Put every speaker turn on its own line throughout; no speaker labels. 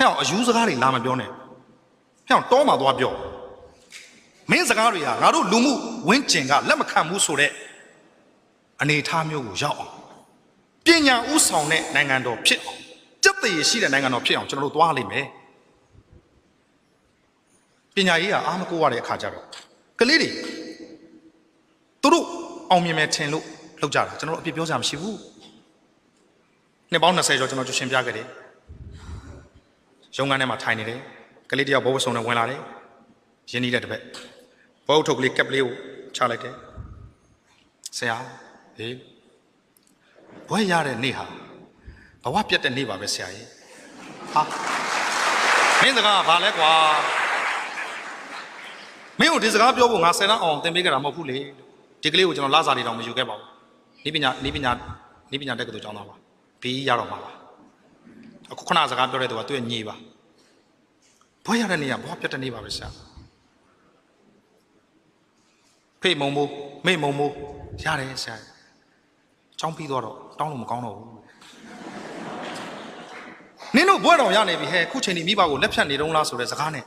ဟဲ့အယူစကားတွေလာမပြောနဲ့ဟဲ့တောမှာသွားပြောမင်းစကားတွေကငါတို့လူမှုဝင်းကျင်ကလက်မခံဘူးဆိုတဲ့အနေအထားမျိုးကိုရောက်အောင်ပညာဥဆောင်တဲ့နိုင်ငံတော်ဖြစ်အောင်စက်တည်ရှိတဲ့နိုင်ငံတော်ဖြစ်အောင်ကျွန်တော်တို့သွားလိမ့်မယ်ပညာရေးကအားမကိုရတဲ့အခါကျတော့ကလေးတွေသူတို့အောင်မြင်မယ်ထင်လို့လောက်ကြတာကျွန်တော်တို့အပြစ်ပြောစရာမရှိဘူးနှစ်ပေါင်း20ကျော်ကျွန်တော်ရှင်းပြခဲ့တယ်ရုံးခန်းထဲမှာထိုင်နေတယ်ကလေးတယောက်ဘောဝဆုံနဲ့ဝင်လာတယ်ရင်းနှီးတဲ့တပည့်ဘောထုတ်ကလေးကပ်လေးကိုချလိုက်တယ်ဆရာဟေးဘွဲရတဲ့နေ့ဟာဘဝပြတ်တဲ့နေ့ပါပဲဆရာကြီးဟာမင်းစကားကဘာလဲကွာမင်းတို့ဒီစကားပြောဖို့ငါ10လအောင်သင်ပေးကြတာမဟုတ်ဘူးလေဒီကလေးကိုကျွန်တော်လစာတွေတောင်မယူခဲ့ပါဘူးနိပညာတက်ကတူကျောင်းသားပါဘီရတော့မှာပါအခုခဏစကားပြောတဲ့သူကသူ့ရဲ့ညီပါဘွဲရတဲ့နေ့ကဘဝပြတ်တဲ့နေ့ပါပဲဆရာဖေးမုံမိုးမေ့မုံမိုးရတယ်ဆရာကျောင်းပြီးတော့တောင်းလို့မကောင်းတော့ဘူးနင်တို့ဘွဲတော်ရနေပြီဟဲ့ခုချိန်ဒီမိဘကိုလက်ဖြတ်နေတုံးလားဆိုတဲ့စကားနဲ့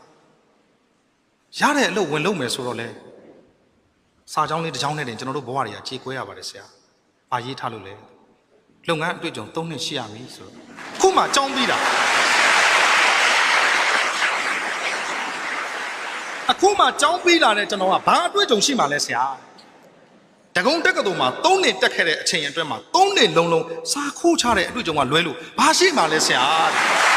ရတဲ့အလုပ်ဝင်လုပ်မယ်ဆိုတော့လေစာကြောင်းလေးတစ်ကြောင်းနဲ့တင်ကျွန်တော်တို့ဘဝတွေကကြေကွဲရပါတယ်ဆရာ။ဘာရေးထားလို့လဲ။လုပ်ငန်းအတွေ့အကြုံ3နှစ်ရှိရပြီဆိုတော့ခုမှကြောင်းပြီးတာအခုမှကြောင်းပြီးလာတဲ့ကျွန်တော်ကဘာအတွေ့အကြုံရှိမှလဲဆရာ။တကုံတက်ကတူမှာ3နှစ်တက်ခဲ့တဲ့အချိန်အတွင်းမှာ3နှစ်လုံးလုံးစာခိုးချတဲ့အတွေ့အကြုံကလွဲလို့ဘာရှိမှလဲဆရာ။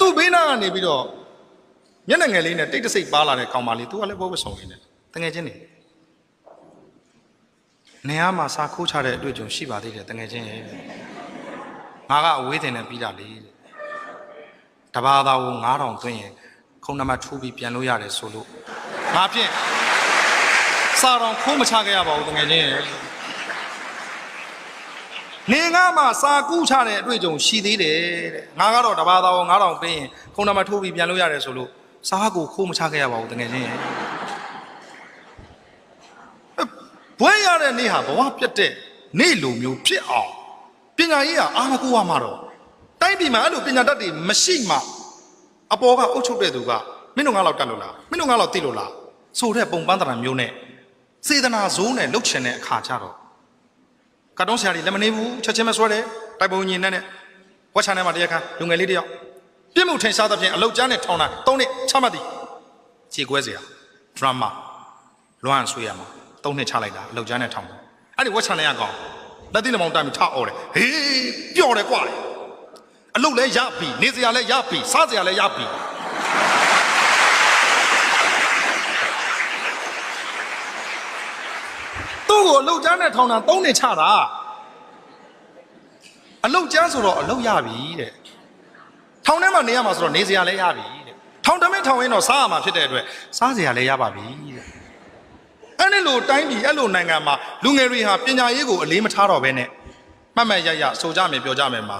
သူ့ဘေးနားကနေပြီးတော့မျက်နှာငယ်လေးနဲ့တိတ်တဆိတ်ပါလာတဲ့ကောင်မလေးသူကလည်းဘောဝဆုံနေတယ်တငယ်ချင်းနေရာမှာစာခိုးချတဲ့အတွေ့အကြုံရှိပါသေးတယ်တငယ်ချင်းရဲ့ငါကအဝေးတင်နဲ့ပြီးတာလေတဘာသာကို9000သွင်းရင်ခုံနံပါတ်ထိုးပြီးပြန်လို့ရတယ်ဆိုလို့ငါဖြင့်စာတော်ခိုးမချခဲ့ရပါဘူးတငယ်ချင်းရဲ့နေငါမှာစာကူးချတဲ့အတွေ့အကြုံရှိသေးတယ်တဲ့ငါကတော့တဘာသာကို9000ပေးရင်ခုံနံပါတ်ထိုးပြီးပြန်လို့ရတယ်ဆိုလို့စာကိုခိုးမချခဲ့ရပါဘူးတကယ်ချင်းဘွဲရတဲ့နေ့ဟာဘဝပြတ်တဲ့နေ့လိုမျိုးဖြစ်အောင်ပညာရေးကအားမကိုးရမှာတော့တိုင်းပြည်မှာအဲ့လိုပညာတတ်တွေမရှိမှအပေါ်ကအုပ်ချုပ်တဲ့သူကမင်းတို့ငါလောက်တတ်လို့လားမင်းတို့ငါလောက်သိလို့လားဆိုတဲ့ပုံပန်းတရံမျိုးနဲ့စေတနာဇိုးနဲ့လှုပ်ချင်တဲ့အခါကျတော့ကတ်တုံးဆရာကြီးလက်မနေဘူးချက်ချင်းမဆွဲတယ်တိုက်ပုံညင်နဲ့ဝက်ချန်ထဲမှာတရားခံလူငယ်လေးတယောက်ပြစ်မှုထင်ရှားသဖြင့်အလုတ်ကျန်းနဲ့ထောင်တာ3နှစ်ချမှတ်သည်ခြေကွဲစရာဒရမာလွမ်းဆွေးရမှာ3နှစ်ချလိုက်တာအလုတ်ကျန်းနဲ့ထောင်တယ်အဲ့ဒီဝက်ချန်ထဲကကောင်လက်သီးနှမောင်းတိုင်ပြီးထအော်တယ်ဟေးပျော့တယ်ကွာအလုတ်လည်းရပြီနေစရာလည်းရပြီစားစရာလည်းရပြီသူ့ကိုအလုတ်ကျန်းနဲ့ထောင်တာ3နှစ်ချတာအလုတ်ကျန်းဆိုတော့အလုတ်ရပြီတဲ့ထောင်ထဲမှာနေရမှာဆိုတော့နေစရာလည်းရပြီတဲ့ထောင်တမင်းထောင်ရင်းတော့စားရမှာဖြစ်တဲ့အတွက်စားစရာလည်းရပါပြီတဲ့အဲ့လိုတိုင်းပြည်အဲ့လိုနိုင်ငံမှာလူငယ်တွေဟာပညာရေးကိုအလေးမထားတော့ဘဲနဲ့မှတ်မှတ်ရရဆိုကြမယ်ပြောကြမယ်မှာ